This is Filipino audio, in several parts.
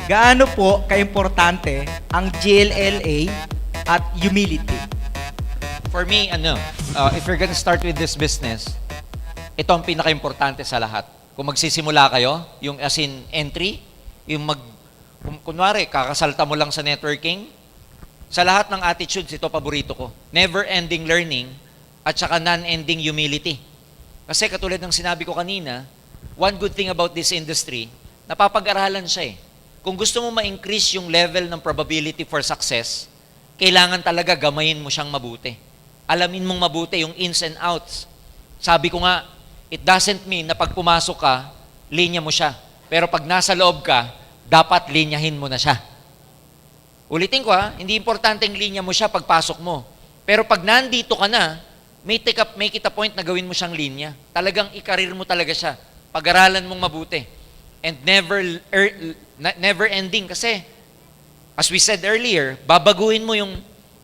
Gaano po kaimportante ang GLLA at humility? For me, if you're gonna start with this business, ito ang pinaka-importante sa lahat. Kung magsisimula kayo, yung as in entry, kunwari, kakasalta mo lang sa networking, sa lahat ng attitudes, ito paborito ko. Never-ending learning at saka non-ending humility. Kasi katulad ng sinabi ko kanina, one good thing about this industry, napapag-aralan siya eh. Kung gusto mo ma-increase yung level ng probability for success, kailangan talaga gamayin mo siyang mabuti. Alamin mong mabuti yung ins and outs. Sabi ko nga, it doesn't mean na pag pumasok ka, linya mo siya. Pero pag nasa loob ka, dapat linyahin mo na siya. Ulitin ko hindi importanteng linya mo siya pagpasok mo. Pero pag nandito ka na, make it a point na gawin mo siyang linya. Talagang ikarir mo talaga siya. Pag-aralan mong mabuti. And never ending kasi, as we said earlier, babaguhin mo yung,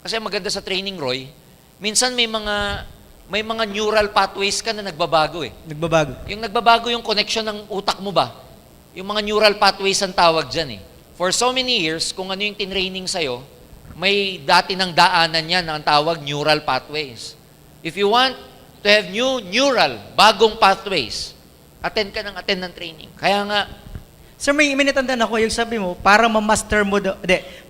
kasi maganda sa training, Roy, minsan may mga neural pathways ka na nagbabago eh. Nagbabago. Yung nagbabago yung connection ng utak mo ba? Yung mga neural pathways ang tawag dyan eh. For so many years, kung ano yung tinraining sa'yo, may dati ng daanan yan na ang tawag neural pathways. If you want to have bagong pathways, attend ng training. Kaya nga, Sir, may natandaan ako, yung sabi mo, para ma-master mo,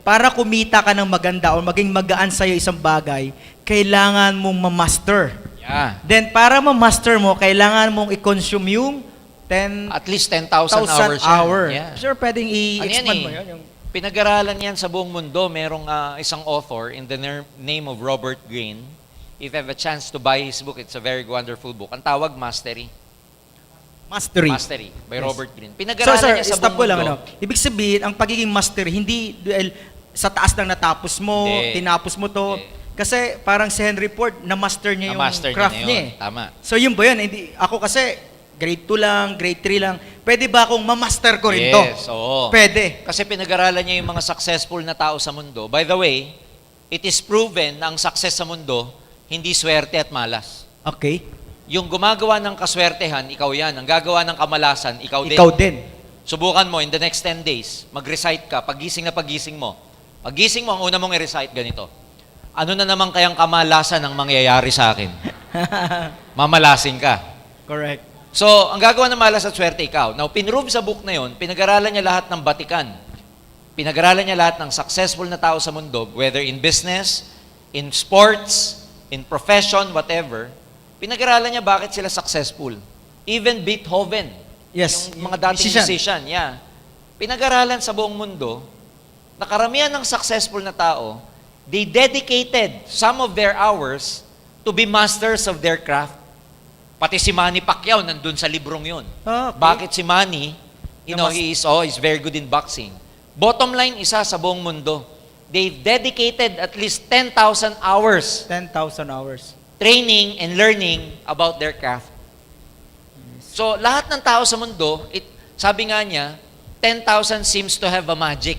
para kumita ka ng maganda o maging magaan sa'yo isang bagay, kailangan mong ma-master. yeah, Then, para ma-master mo, kailangan mong i-consume yung at least 10,000 hours. hour. Yeah. Sir, pwedeng i-expand mo eh? yun? Pinag-aralan yan sa buong mundo. Merong isang author in the name of Robert Greene. If you have a chance to buy his book, it's a very wonderful book. Ang tawag, Mastery. Mastery by Yes. Robert Greene. Pinag-aralan niya sa stop ko buong lang. mundo. Ibig sabihin, ang pagiging master, hindi dahil sa taas lang natapos mo, Hindi. tinapos mo to. Hindi. Kasi parang si Henry Ford, na-master niya yung Na-master niya craft na niya. yun. Eh. Tama. So yun ba yun? Hindi, ako kasi, grade 2 lang, grade 3 lang. Pwede ba akong ma-master ko rin to? Yes, oo. Pwede. Kasi pinag-aralan niya yung mga successful na tao sa mundo. By the way, it is proven na ang success sa mundo, hindi swerte at malas. Okay. Yung gumagawa ng kaswertehan, ikaw yan. Ang gagawa ng kamalasan, ikaw din. Ikaw din. Subukan mo, in the next 10 days, mag-recite ka, pagising na pagising mo. Pagising mo, ang una mong i-recite, ganito. Ano na naman kayang kamalasan ang mangyayari sa akin? Mamalasing ka. Correct. So, ang gagawa ng malas at swerte, ikaw. Now, pinrove sa book na yon, pinag-aralan niya lahat ng Batikan. Pinag-aralan niya lahat ng successful na tao sa mundo, whether in business, in sports, in profession, whatever. Pinag-aralan niya bakit sila successful. Even Beethoven, Yes. yung mga dating musician, yeah. Pinag-aralan sa buong mundo, na karamihan ng successful na tao, they dedicated some of their hours to be masters of their craft. Pati si Manny Pacquiao nandun sa librong yun. Ah, okay. Bakit si Manny, he's very good in boxing. Bottom line, isa sa buong mundo, they've dedicated at least 10,000 hours 10,000 hours. training and learning about their craft. So, lahat ng tao sa mundo, sabi nga niya, 10,000 seems to have a magic.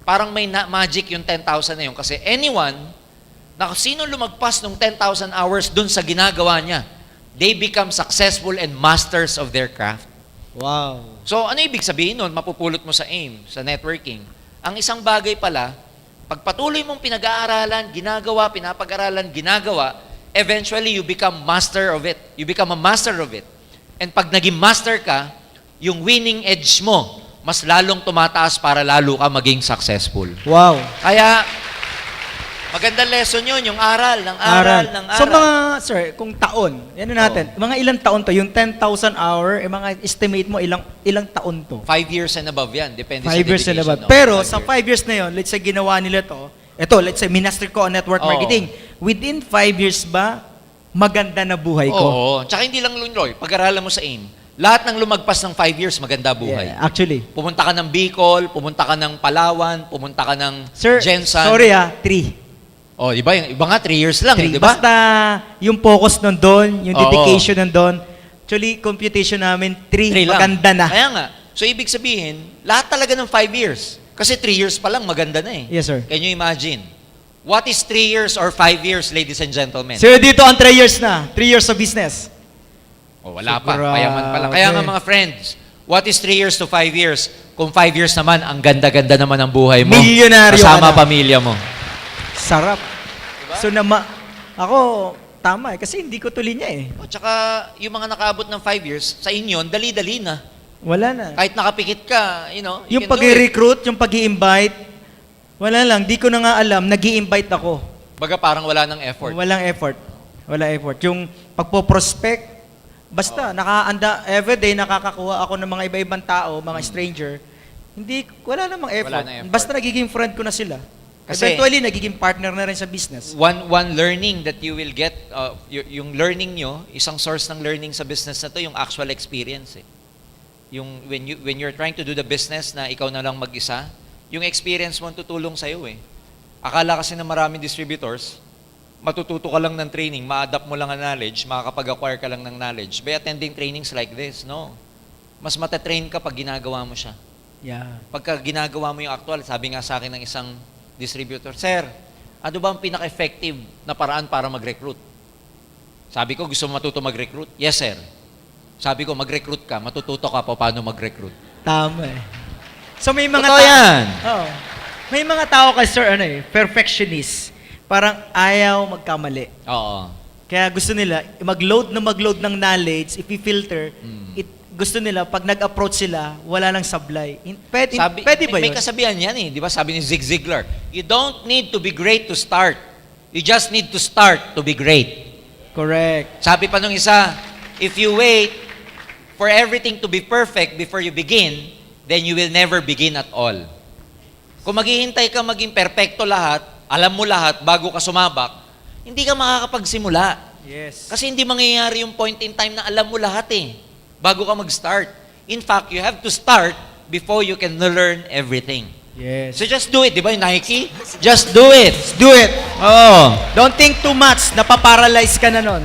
Parang may magic yung 10,000 na yun. Kasi anyone, na sino lumagpas ng 10,000 hours dun sa ginagawa niya, they become successful and masters of their craft. Wow. So, ano ibig sabihin nun? Mapupulot mo sa AIM, sa networking. Ang isang bagay pala, pag patuloy mong pinag-aaralan, ginagawa, pinapag-aralan, ginagawa, eventually you become master of it. You become a master of it. And pag naging master ka, yung winning edge mo, mas lalong tumataas para lalo ka maging successful. Wow. Kaya, magandang lesson yun, yung aral, ng aral, ng aral. So mga, sir, kung taon, yan na natin, mga ilang taon to, yung 10,000 hour, mga estimate mo, ilang taon to? 5 years and above yan, depende 5 sa years and dedication. above. no? Pero 5 sa years. 5 years na yun, let's say ginawa nila to, let's say minaster ko ang network Oo. marketing. Within 5 years ba, maganda na buhay ko? Oo. Tsaka hindi lang Loy, pag-aralan mo sa AIM, lahat ng lumagpas ng 5 years, maganda buhay. Yeah, actually. Pumunta ka ng Bicol, pumunta ka ng Palawan, pumunta ka ng Sir, Jensan. sorry 3. Oh, iba nga 3 years lang, di 3. ba? Basta yung focus nandun, yung Oo. dedication nandun. Actually, computation namin, 3, lang. maganda na. Kaya nga. So, ibig sabihin, lahat talaga ng 5 years. Kasi 3 years pa lang, maganda na eh. Yes, sir. Can you imagine? What is 3 years or 5 years, ladies and gentlemen? Sir, dito ang 3 years na. 3 years of business. Oh, wala pa. Grabe. Payaman pa lang. Kaya nga mga friends, What is 3 years to 5 years? Kung 5 years naman, ang ganda-ganda naman ng buhay mo. Milyonaryo Kasama ka na. pamilya mo. Sarap. So ako, tama kasi hindi ko tuloy niya eh. O, tsaka yung mga nakaabot ng 5 years, sa inyo, dali-dali na. Wala na. Kahit nakapikit ka, you know, you Yung can do it. pag-recruit, yung pag-i-invite, wala lang, di ko na nga alam, nag-i-invite ako. Baga parang wala ng effort. Walang effort. Wala effort. Yung pagpo-prospect, basta, everyday nakakakuha ako ng mga iba-ibang tao, mga stranger, wala namang effort. Wala na effort. Basta nagiging friend ko na sila. Kasi- Eventually, nagiging partner na rin sa business. One learning that you will get, yung learning nyo, isang source ng learning sa business na to, yung actual experience. Eh. Yung when you're trying to do the business na ikaw na lang mag-isa, yung experience mo ang tutulong sa'yo eh. Akala kasi na maraming distributors, matututo ka lang ng training, ma-adapt mo lang ang knowledge, makakapag-acquire ka lang ng knowledge by attending trainings like this. No. Mas matatrain ka pag ginagawa mo siya. Yeah. Pagka ginagawa mo yung actual, sabi nga sa akin ng isang distributor, Sir, ano ba ang pinaka-effective na paraan para mag-recruit? Sabi ko, gusto mo matuto mag-recruit? Yes, sir. Sabi ko, mag-recruit ka, matututo ka pa paano mag-recruit. Tama eh. So may mga Totoo yan. Oo. May mga tao kasi sir, perfectionist. Parang ayaw magkamali. Oo. Kaya gusto nila mag-load ng knowledge, i-filter. Gusto nila pag nag-approach sila, wala nang sablay. Pwede ba may yun? kasabihan yan eh. Di ba sabi ni Zig Ziglar, you don't need to be great to start. You just need to start to be great. Correct. Sabi pa nung isa, if you wait for everything to be perfect before you begin, then you will never begin at all. Kung maghihintay ka maging perfecto lahat, alam mo lahat bago ka sumabak, hindi ka makakapagsimula. Yes. Kasi hindi mangyayari yung point in time na alam mo lahat eh, bago ka mag-start. In fact, you have to start before you can learn everything. Yes. So just do it, di ba yung Nike? Just do it. Do it. Oh. Don't think too much, napaparalyze ka na nun.